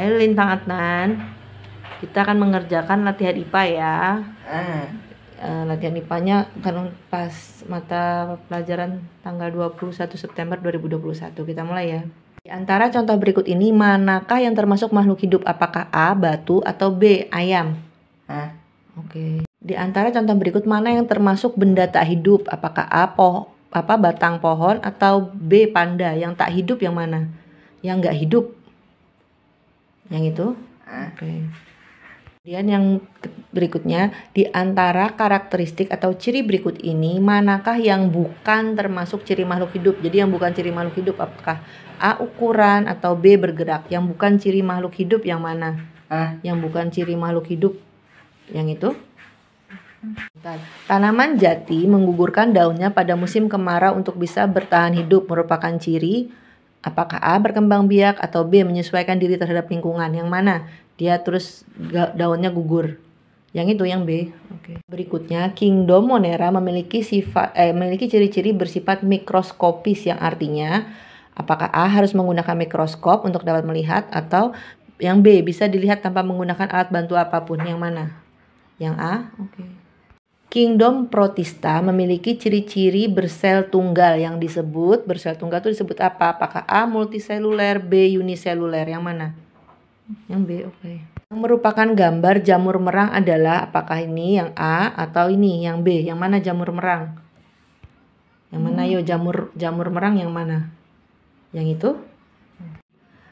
Hai Lintang Adnan, kita akan mengerjakan latihan IPA ya. Latihan IPA-nya kan pas mata pelajaran tanggal 21 September 2021. Kita mulai ya. Di antara contoh berikut ini, manakah yang termasuk makhluk hidup? Apakah A, batu, atau B, ayam? Oke. Di antara contoh berikut, mana yang termasuk benda tak hidup? Apakah A, batang pohon, atau B, panda? Yang tak hidup yang mana? Yang nggak hidup? Yang itu? Oke. Kemudian yang berikutnya, di antara karakteristik atau ciri berikut ini, manakah yang bukan termasuk ciri makhluk hidup? Jadi yang bukan ciri makhluk hidup, apakah A, ukuran, atau B, bergerak? Yang bukan ciri makhluk hidup yang mana? Yang bukan ciri makhluk hidup yang itu? Tanaman jati menggugurkan daunnya pada musim kemarau untuk bisa bertahan hidup, merupakan ciri. Apakah A, berkembang biak, atau B, menyesuaikan diri terhadap lingkungan? Yang mana? Dia terus daunnya gugur. Yang itu, yang B. Oke. Berikutnya, Kingdom Monera memiliki ciri-ciri bersifat mikroskopis, yang artinya apakah A, harus menggunakan mikroskop untuk dapat melihat, atau yang B, bisa dilihat tanpa menggunakan alat bantu apapun? Yang mana? Yang A. Oke. Kingdom Protista memiliki ciri-ciri bersel tunggal yang bersel tunggal itu disebut apa? Apakah A, multiseluler, B, uniseluler? Yang mana? Yang B. Oke. Yang merupakan gambar jamur merang adalah apakah ini yang A atau ini yang B? Yang mana jamur merang? Yang mana yo jamur merang yang mana? Yang itu?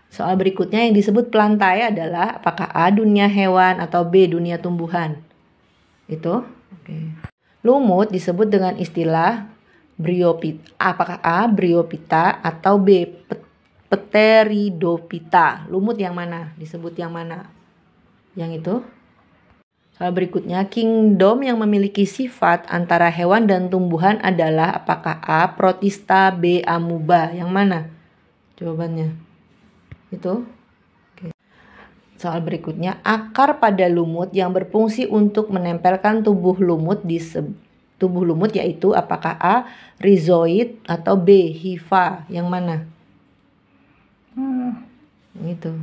Soal berikutnya yang disebut plantae adalah apakah A, dunia hewan, atau B, dunia tumbuhan? Itu? Oke. Lumut disebut dengan istilah bryophyta. Apakah A, bryophyta, atau B, pteridophyta? Lumut yang mana? Disebut yang mana? Yang itu? Soal berikutnya, kingdom yang memiliki sifat antara hewan dan tumbuhan adalah apakah A, protista, B, amuba? Yang mana? Jawabannya. Itu? Soal berikutnya, akar pada lumut yang berfungsi untuk menempelkan tubuh lumut yaitu apakah A, rhizoid, atau B, hifa? Yang mana? Itu.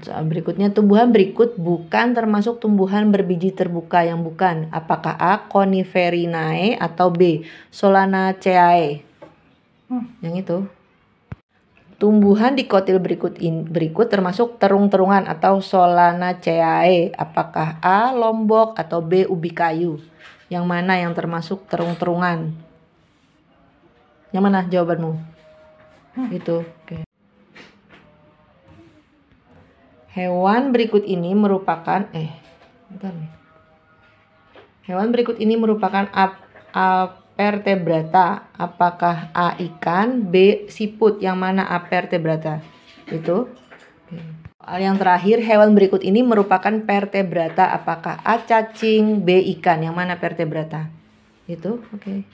Soal berikutnya, tumbuhan berikut bukan termasuk tumbuhan berbiji terbuka. Yang bukan, apakah A, Coniferinae, atau B, Solanaceae? Yang itu. Tumbuhan dikotil berikut termasuk terung-terungan atau Solanaceae. Apakah A, lombok, atau B, ubi kayu? Yang mana yang termasuk terung-terungan? Yang mana jawabanmu? Itu. Oke. Hewan berikut ini merupakan vertebrata. Apakah A, ikan, B, siput? Yang mana A, vertebrata? Itu. Yang terakhir, hewan berikut ini merupakan vertebrata. Apakah A, cacing, B, ikan? Yang mana vertebrata? Itu. Oke.